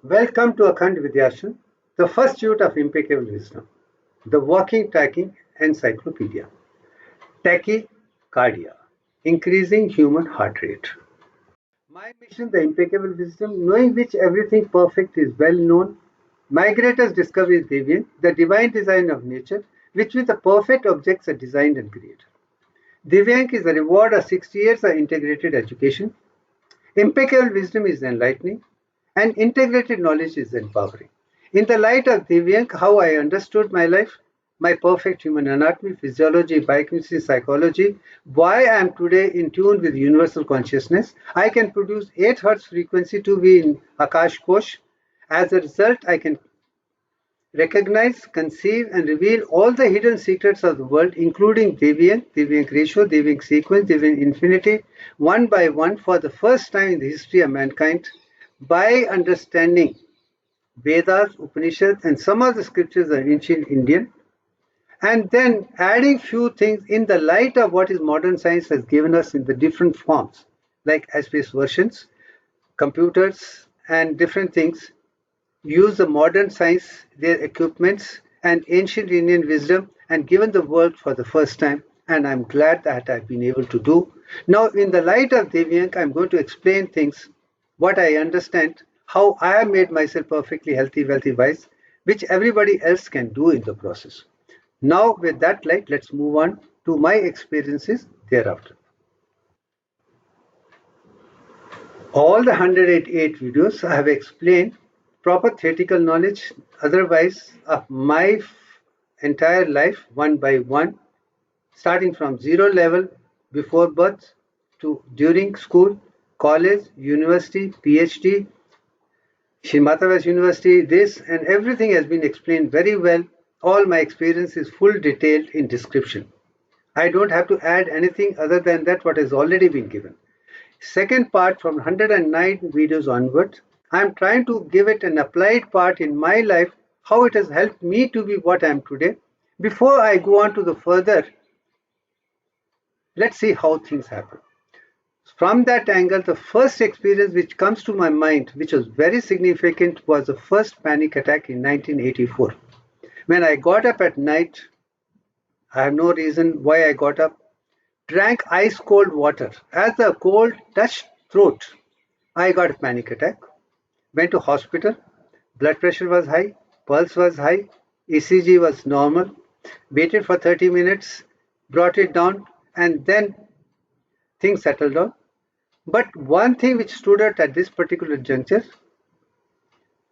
Welcome to Akhand Vidyashram, the first unit of impeccable wisdom, the walking tracking encyclopedia. Tachycardia, increasing human heart rate. My mission, the impeccable wisdom, knowing which everything perfect is well known. My greatest discovery is DIVYANK, the divine design of nature, which with the perfect objects are designed and created. DIVYANK is the reward of 60 years of integrated education. Impeccable wisdom is enlightening, and integrated knowledge is empowering. In the light of DIVYANK, how I understood my life, my perfect human anatomy, physiology, biochemistry, psychology, why I am today in tune with universal consciousness, I can produce 8 Hz frequency to be in Akash Kosh. As a result, I can recognize, conceive, and reveal all the hidden secrets of the world, including DIVYANK, DIVYANK ratio, DIVYANK sequence, DIVYANK infinity, one by one for the first time in the history of mankind by understanding Vedas, Upanishads, and some of the scriptures of ancient Indian, and then adding few things in the light of what is modern science has given us in the different forms, like space versions, computers, and different things. Use the modern science, their equipments, and ancient Indian wisdom, and given the world for the first time. And I'm glad that I've been able to do. Now, in the light of DIVYANK, I'm going to explain things, what I understand, how I have made myself perfectly healthy, wealthy, wise, which everybody else can do in the process. Now, with that light, let's move on to my experiences thereafter. All the 108 videos I have explained proper theoretical knowledge, otherwise, of my entire life one by one, starting from zero level before birth to during school, college, university, PhD, Shrimatawas University, this and everything has been explained very well. All my experience is full detailed in description. I don't have to add anything other than that what has already been given. Second part from 109 videos onward, I am trying to give it an applied part in my life, how it has helped me to be what I am today. Before I go on to the further, let's see how things happen. From that angle, the first experience which comes to my mind, which was very significant, was the first panic attack in 1984. When I got up at night, I have no reason why I got up, drank ice cold water. As the cold touched throat, I got a panic attack. Went to hospital. Blood pressure was high, pulse was high, ECG was normal. Waited for 30 minutes, brought it down, and then things settled down. But one thing which stood out at this particular juncture,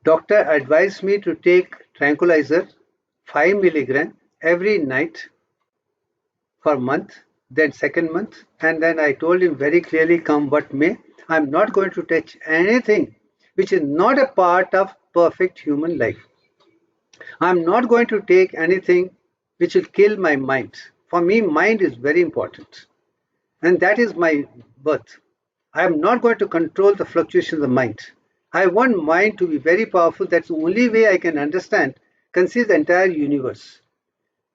doctor advised me to take tranquilizer 5 milligram every night for a month, then second month, and then I told him very clearly, come what may, I'm not going to touch anything which is not a part of perfect human life. I'm not going to take anything which will kill my mind. For me, mind is very important. And that is my birth. I am not going to control the fluctuations of mind. I want mind to be very powerful. That's the only way I can understand, conceive the entire universe.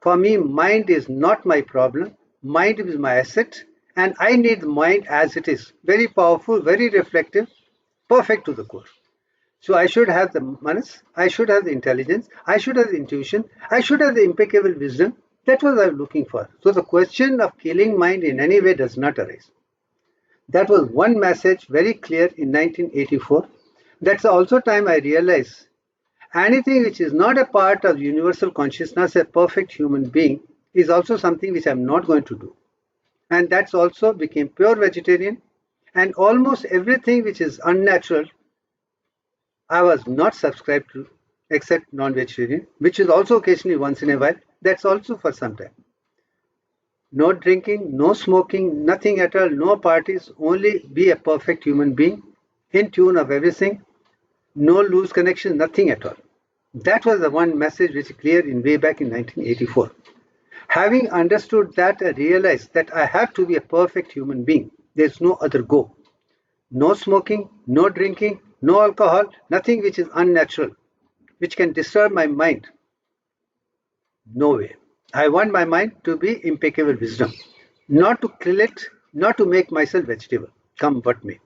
For me, mind is not my problem. Mind is my asset. And I need the mind as it is. Very powerful, very reflective, perfect to the core. So I should have the manas, I should have the intelligence, I should have the intuition, I should have the impeccable wisdom. That was what I was looking for. So the question of killing mind in any way does not arise. That was one message very clear in 1984. That's also time I realized anything which is not a part of universal consciousness, a perfect human being, is also something which I'm not going to do. And that's also became pure vegetarian, and almost everything which is unnatural I was not subscribed to except non-vegetarian, which is also occasionally once in a while. That's also for some time. No drinking, no smoking, nothing at all, no parties, only be a perfect human being, in tune of everything, no loose connection, nothing at all. That was the one message which is clear in way back in 1984. Having understood that, I realized that I have to be a perfect human being. There's no other go. No smoking, no drinking, no alcohol, nothing which is unnatural, which can disturb my mind. No way. I want my mind to be impeccable wisdom, not to kill it, not to make myself vegetable, come what may.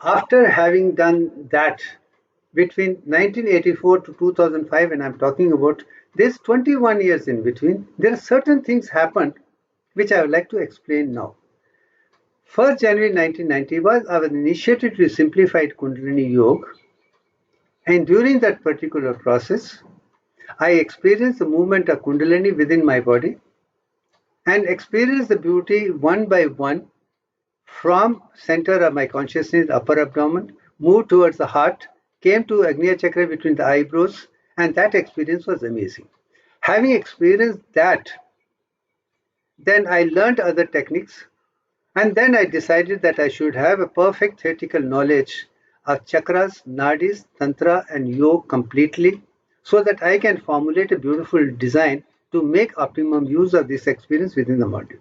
After having done that between 1984 to 2005, and I'm talking about this 21 years in between, there are certain things happened which I would like to explain now. 1st January 1990 I was initiated to simplified Kundalini Yoga, and during that particular process, I experienced the movement of Kundalini within my body and experienced the beauty one by one from center of my consciousness, upper abdomen, moved towards the heart, came to Agnya Chakra between the eyebrows, and that experience was amazing. Having experienced that, then I learned other techniques, and then I decided that I should have a perfect theoretical knowledge of chakras, nadis, tantra, and yoga completely, so that I can formulate a beautiful design to make optimum use of this experience within the module.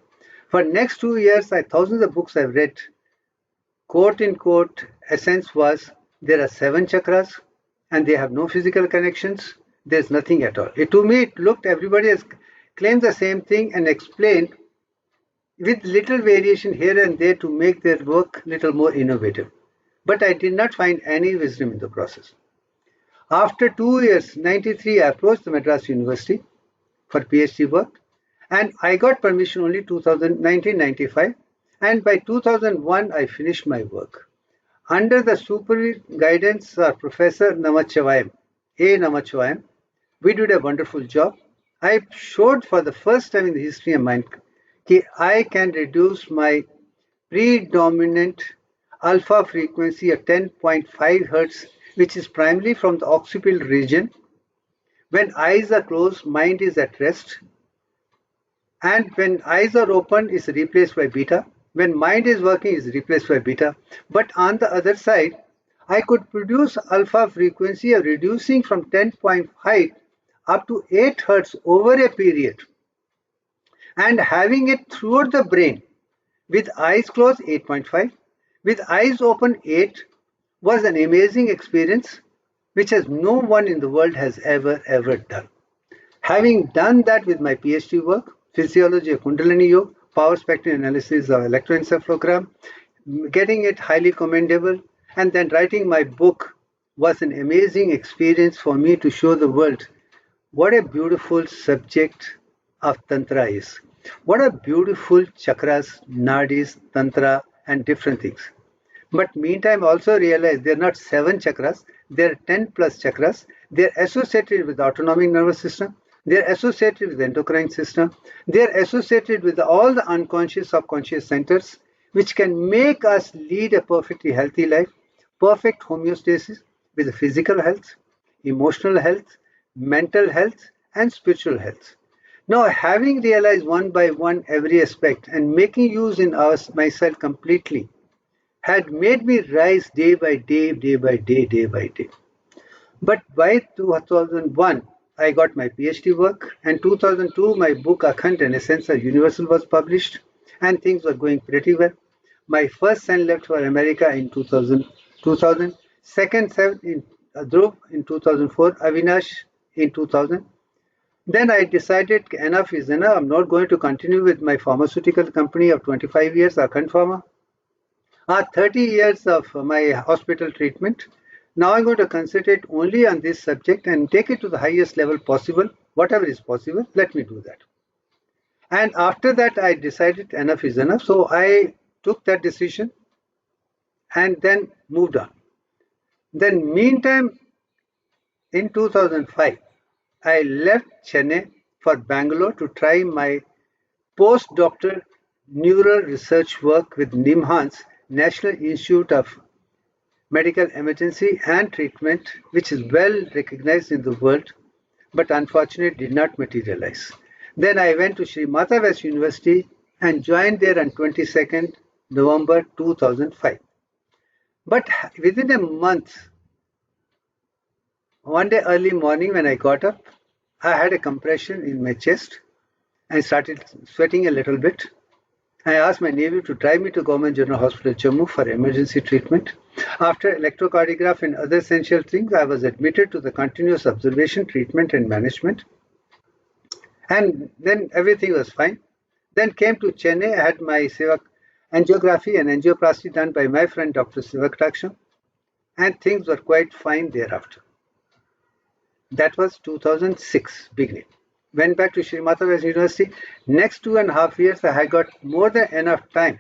For next 2 years, thousands of books I've read. Quote in quote, essence was there are 7 chakras and they have no physical connections. There's nothing at all. To me, it looked everybody has claimed the same thing and explained with little variation here and there to make their work little more innovative. But I did not find any wisdom in the process. After 2 years, 93, I approached the Madras University for PhD work, and I got permission only 1995, and by 2001 I finished my work. Under the supervision guidance of Professor Namachivayam, A. Namachivayam, we did a wonderful job. I showed for the first time in the history of mind that I can reduce my predominant alpha frequency of 10.5 hertz, which is primarily from the occipital region. When eyes are closed, mind is at rest. And when eyes are open, it's replaced by beta. When mind is working, it's replaced by beta. But on the other side, I could produce alpha frequency of reducing from 10.5 up to 8 hertz over a period, and having it throughout the brain with eyes closed 8.5, with eyes open 8, was an amazing experience which has no one in the world has ever done. Having done that with my PhD work, physiology of Kundalini Yoga, power spectrum analysis of electroencephalogram, getting it highly commendable, and then writing my book was an amazing experience for me to show the world what a beautiful subject of Tantra is. What a beautiful chakras, nadis, Tantra, and different things. But meantime, also realize they're not 7 chakras, they're 10 plus chakras. They're associated with the autonomic nervous system. They're associated with the endocrine system. They're associated with all the unconscious, subconscious centers, which can make us lead a perfectly healthy life, perfect homeostasis with physical health, emotional health, mental health, and spiritual health. Now, having realized one by one every aspect and making use in myself completely had made me rise day by day, day by day, day by day. But by 2001, I got my PhD work, and 2002, my book Akhand, An Essence of Universal was published, and things were going pretty well. My first son left for America in 2000, second son in Dhruv in 2004, Avinash in 2000. Then I decided enough is enough. I'm not going to continue with my pharmaceutical company of 25 years, Akhand Pharma. 30 years of my hospital treatment. Now I'm going to concentrate only on this subject and take it to the highest level possible. Whatever is possible, let me do that. And after that, I decided enough is enough. So I took that decision and then moved on. Then meantime, in 2005, I left Chennai for Bangalore to try my postdoctoral neural research work with NIMHANS, National Institute of Medical Emergency and Treatment, which is well recognized in the world, but unfortunately did not materialize. Then I went to Sri Mata West University and joined there on 22nd November 2005. But within a month, one day early morning when I got up, I had a compression in my chest and started sweating a little bit. I asked my nephew to drive me to Government General Hospital Jammu for emergency treatment. After electrocardiograph and other essential things, I was admitted to the continuous observation, treatment and management. And then everything was fine. Then came to Chennai, I had my Seva angiography and angioplasty done by my friend Dr. Sivaktaksham, and things were quite fine thereafter. That was 2006 beginning. Went back to Sri Mata Vaishno University. Next 2.5 years, I had got more than enough time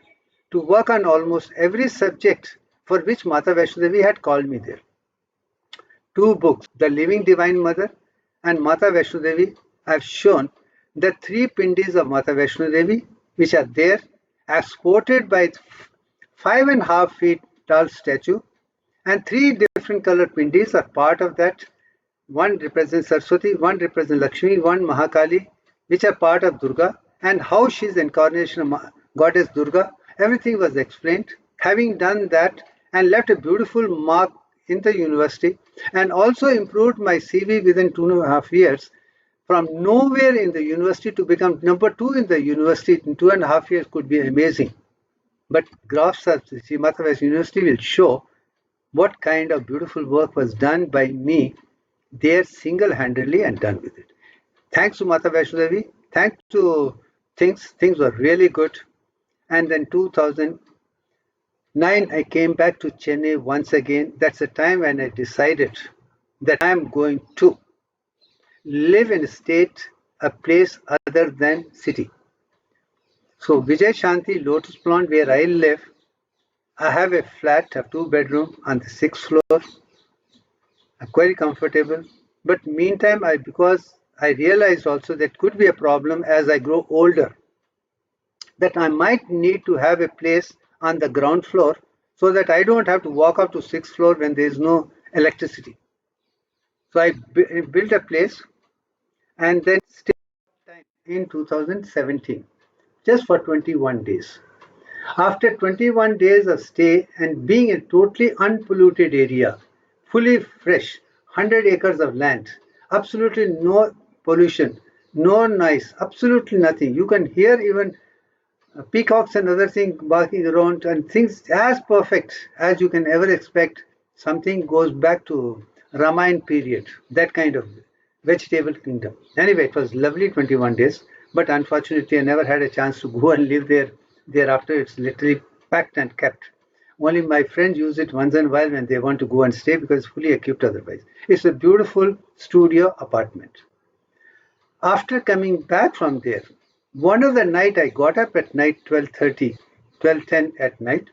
to work on almost every subject for which Mata Vaishno Devi had called me there. 2 books, The Living Divine Mother and Mata Vaishno Devi, have shown the 3 pindis of Mata Vaishno Devi, which are there, as supported by 5.5 feet tall statue, and 3 different color pindis are part of that. One represents Saraswati, one represents Lakshmi, one Mahakali, which are part of Durga, and how she is the incarnation of Goddess Durga. Everything was explained. Having done that and left a beautiful mark in the university, and also improved my CV within 2.5 years, from nowhere in the university to become number 2 in the university in 2.5 years could be amazing. But graphs of Sri Mata Vaishno University will show what kind of beautiful work was done by me there single-handedly and done with it. Thanks to Mata Vaishno Devi, thanks to things were really good. And then 2009, I came back to Chennai once again. That's the time when I decided that I am going to live in a state, a place other than city. So Vijay Shanti Lotus Pond, where I live, I have a flat, a 2-bedroom on the 6th floor. Very comfortable. But meantime, because I realized also that could be a problem as I grow older, that I might need to have a place on the ground floor so that I don't have to walk up to 6th floor when there is no electricity. So I built a place and then stayed in 2017, just for 21 days. After 21 days of stay and being in a totally unpolluted area, fully fresh, 100 acres of land, absolutely no pollution, no noise, absolutely nothing. You can hear even peacocks and other things barking around, and things as perfect as you can ever expect. Something goes back to Ramayana period, that kind of vegetable kingdom. Anyway, it was lovely 21 days, but unfortunately I never had a chance to go and live there. Thereafter, it's literally packed and kept. Only my friends use it once in a while when they want to go and stay because it's fully equipped otherwise. It's a beautiful studio apartment. After coming back from there, one of the night I got up at night 12:30, 12:10 at night,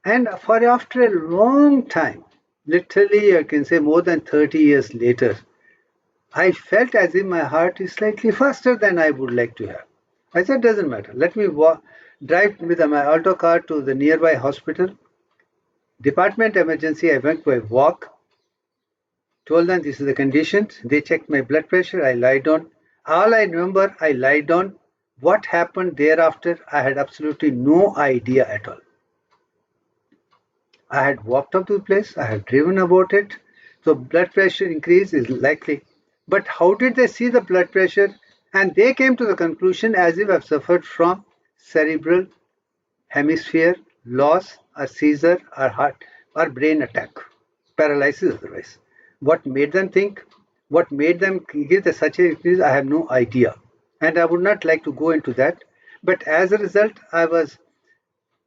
and after a long time, literally I can say more than 30 years later, I felt as if my heart is slightly faster than I would like to have. I said, doesn't matter. Let me drive with my Alto car to the nearby hospital. Department emergency, I went by walk. Told them this is the condition. They checked my blood pressure. I lied down. All I remember, I lied down. What happened thereafter, I had absolutely no idea at all. I had walked up to the place. I had driven about it. So blood pressure increase is likely. But how did they see the blood pressure? And they came to the conclusion as if I've suffered from cerebral hemisphere loss, or seizure, or heart, or brain attack, paralysis otherwise. What made them think? What made them give such a increase? I have no idea. And I would not like to go into that. But as a result, I was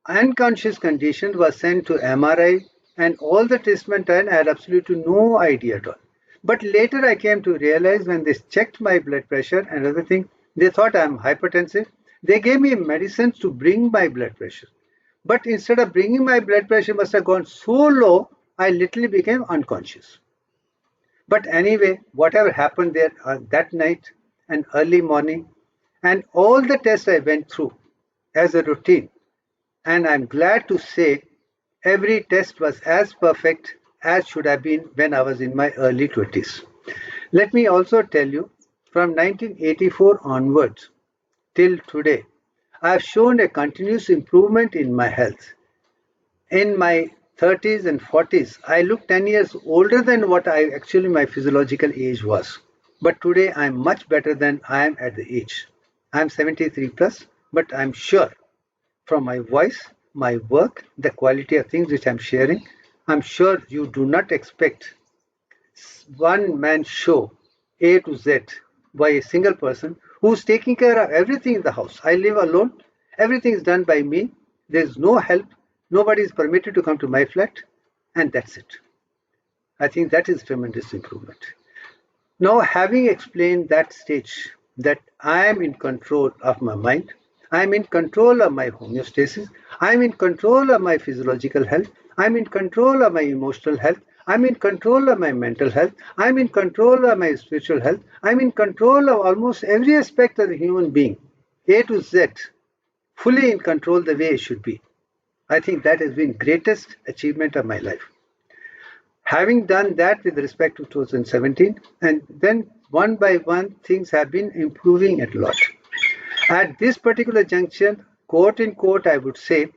unconscious condition, was sent to MRI, and all the treatment done, I had absolutely no idea at all. But later I came to realize when they checked my blood pressure and other thing, they thought I'm hypertensive. They gave me medicines to bring my blood pressure. But instead of bringing my blood pressure must have gone so low, I literally became unconscious. But anyway, whatever happened there that night and early morning, and all the tests I went through as a routine, and I'm glad to say every test was as perfect as should have been when I was in my early 20s. Let me also tell you, from 1984 onwards till today, I have shown a continuous improvement in my health. In my 30s and 40s, I look 10 years older than what my physiological age was. But today I am much better than I am at the age. I am 73 plus, but I am sure from my voice, my work, the quality of things which I am sharing, I'm sure you do not expect one man show A to Z by a single person who's taking care of everything in the house. I live alone. Everything is done by me. There's no help. Nobody is permitted to come to my flat, and that's it. I think that is tremendous improvement. Now, having explained that stage, that I am in control of my mind, I am in control of my homeostasis, I am in control of my physiological health, I am in control of my emotional health, I am in control of my mental health, I am in control of my spiritual health, I am in control of almost every aspect of the human being, A to Z, fully in control the way it should be. I think that has been greatest achievement of my life. Having done that with respect to 2017, and then one by one things have been improving a lot. At this particular junction, quote in quote, I would say,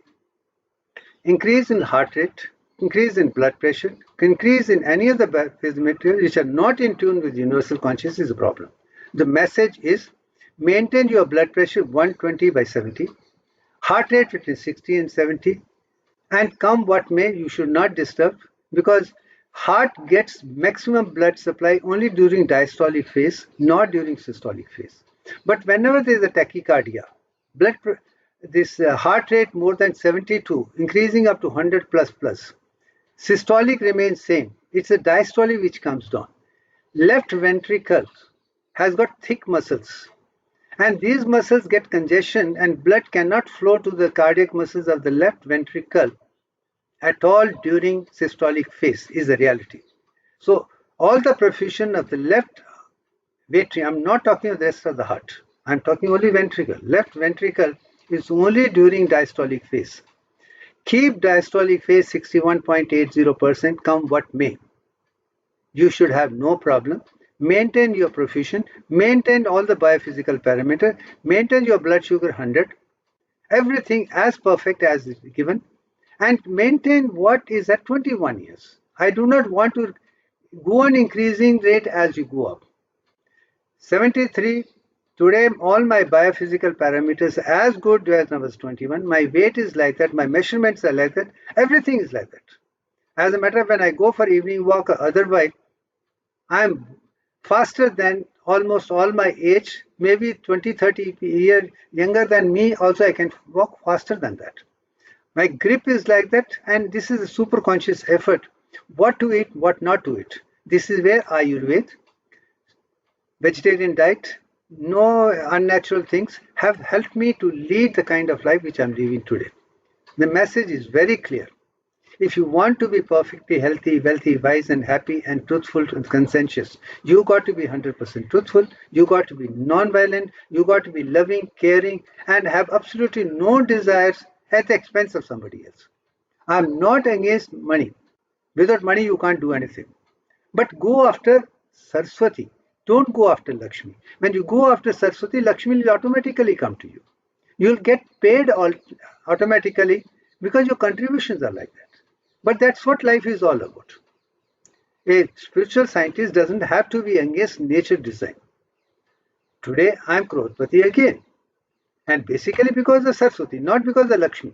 increase in heart rate, increase in blood pressure, increase in any of the materials which are not in tune with universal consciousness is a problem. The message is maintain your blood pressure 120/70, heart rate between 60 and 70, and come what may, you should not disturb, because heart gets maximum blood supply only during diastolic phase, not during systolic phase. But whenever there is a tachycardia, this heart rate more than 72, increasing up to 100 plus, systolic remains same. It's a diastolic which comes down. Left ventricle has got thick muscles, and these muscles get congestion, and blood cannot flow to the cardiac muscles of the left ventricle at all during systolic phase is the reality. So all the perfusion of the left ventricle, I'm not talking of the rest of the heart, I'm talking only ventricle. Left ventricle is only during diastolic phase. Keep diastolic phase 61.80%, come what may. You should have no problem. Maintain your perfusion, maintain all the biophysical parameters, maintain your blood sugar 100, everything as perfect as is given, and maintain what is at 21 years. I do not want to go on increasing rate as you go up. 73, today all my biophysical parameters as good as when I was 21. My weight is like that, my measurements are like that, everything is like that. As a matter of when I go for evening walk or otherwise, I am faster than almost all my age, maybe 20, 30 years younger than me also I can walk faster than that. My grip is like that, and this is a super conscious effort. What to eat, what not to eat. This is where Ayurveda, vegetarian diet, no unnatural things have helped me to lead the kind of life which I'm living today. The message is very clear. If you want to be perfectly healthy, wealthy, wise and happy and truthful and conscientious, you got to be 100% truthful, you got to be non-violent, you got to be loving, caring, and have absolutely no desires at the expense of somebody else. I'm not against money. Without money, you can't do anything. But go after Saraswati. Don't go after Lakshmi. When you go after Saraswati, Lakshmi will automatically come to you. You'll get paid automatically because your contributions are like that. But that's what life is all about. A spiritual scientist doesn't have to be against nature design. Today, I'm Crorepati again. And basically because of Saraswati, not because of Lakshmi.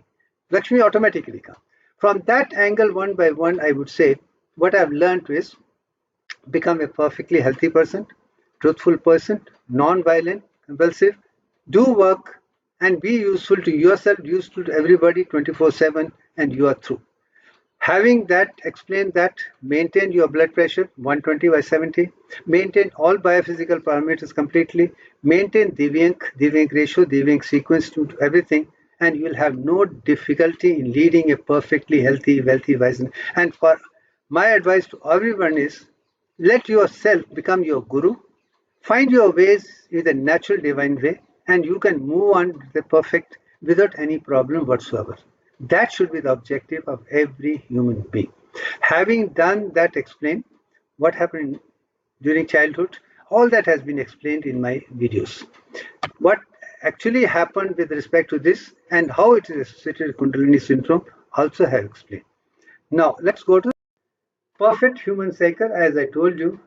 Lakshmi automatically comes. From that angle, one by one, I would say, what I've learned is become a perfectly healthy person, truthful person, non-violent, compulsive, do work and be useful to yourself, useful to everybody 24/7, and you are through. Having that, explained that, maintain your blood pressure 120/70, maintain all biophysical parameters completely, maintain DIVYANK ratio, DIVYANK sequence to everything, and you will have no difficulty in leading a perfectly healthy, wealthy, wise. And for my advice to everyone is, let yourself become your guru, find your ways in the natural divine way, and you can move on to the perfect without any problem whatsoever. That should be the objective of every human being. Having done that, explain what happened during childhood, all that has been explained in my videos. What actually happened with respect to this and how it is associated with Kundalini syndrome also have explained. Now let's go to perfect human cycle. As I told you,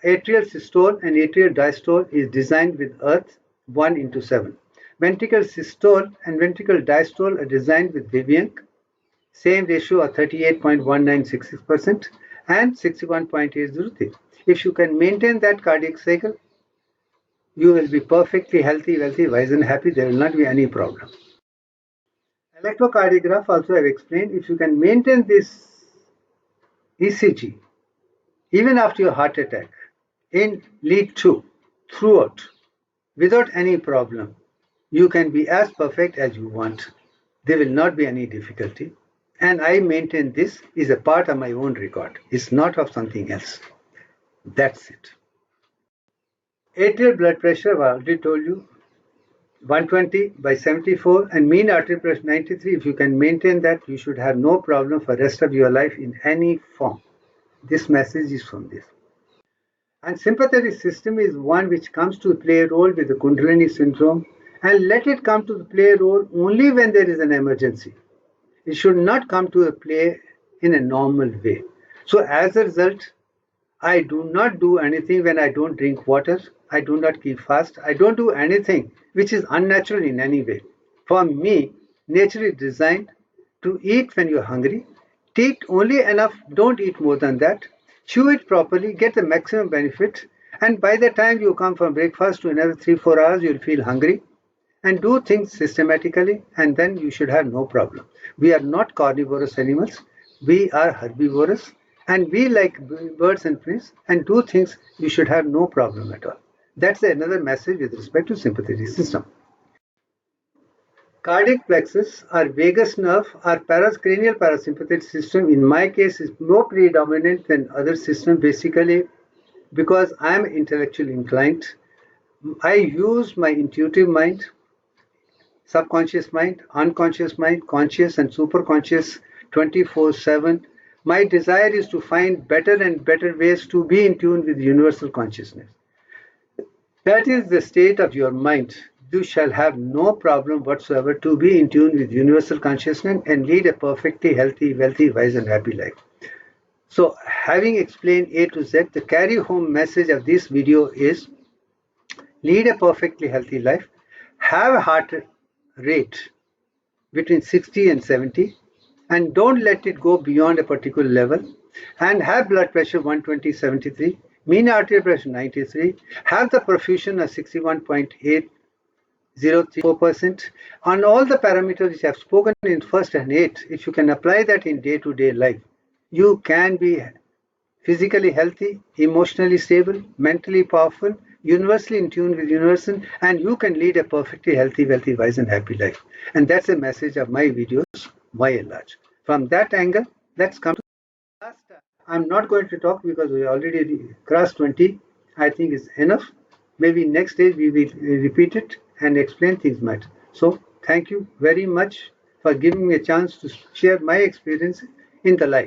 atrial systole and atrial diastole is designed with earth 1:7. Ventricle systole and ventricle diastole are designed with DIVYANK, same ratio of 38.1966% and 61.803. If you can maintain that cardiac cycle, you will be perfectly healthy, wealthy, wise and happy. There will not be any problem. Electrocardiograph also I have explained, if you can maintain this ECG even after your heart attack in lead 2 throughout without any problem, you can be as perfect as you want. There will not be any difficulty. And I maintain this is a part of my own record. It's not of something else. That's it. Atrial blood pressure, I already told you, 120/74 and mean arterial pressure 93. If you can maintain that, you should have no problem for the rest of your life in any form. This message is from this. And sympathetic system is one which comes to play a role with the Kundalini syndrome, and let it come to play a role only when there is an emergency. It should not come to a play in a normal way. So as a result, I do not do anything when I don't drink water. I do not keep fast. I don't do anything which is unnatural in any way. For me, nature is designed to eat when you're hungry. Eat only enough, don't eat more than that. Chew it properly, get the maximum benefit, and by the time you come from breakfast to another 3-4 hours, you'll feel hungry. And do things systematically, and then you should have no problem. We are not carnivorous animals. We are herbivorous, and we like birds and fish, and do things you should have no problem at all. That's another message with respect to sympathetic system. Cardiac plexus or vagus nerve or cranial parasympathetic system in my case is more predominant than other systems, basically because I am intellectually inclined. I use my intuitive mind, subconscious mind, unconscious mind, conscious and superconscious 24/7. My desire is to find better and better ways to be in tune with universal consciousness. That is the state of your mind. You shall have no problem whatsoever to be in tune with universal consciousness and lead a perfectly healthy, wealthy, wise and happy life. So having explained A to Z, the carry home message of this video is lead a perfectly healthy life, have a heart rate between 60 and 70, and don't let it go beyond a particular level, and have blood pressure 120/73, mean arterial pressure 93, have the perfusion of 61.803%. On all the parameters which I have spoken in first and 8, if you can apply that in day-to-day life, you can be physically healthy, emotionally stable, mentally powerful, universally in tune with universal, and you can lead a perfectly healthy, wealthy, wise and happy life. And that's the message of my videos by and large. From that angle, let's come to the last. I'm not going to talk because we already crossed 20. I think it's enough. Maybe next day we will repeat it and explain things much. So thank you very much for giving me a chance to share my experience in the life.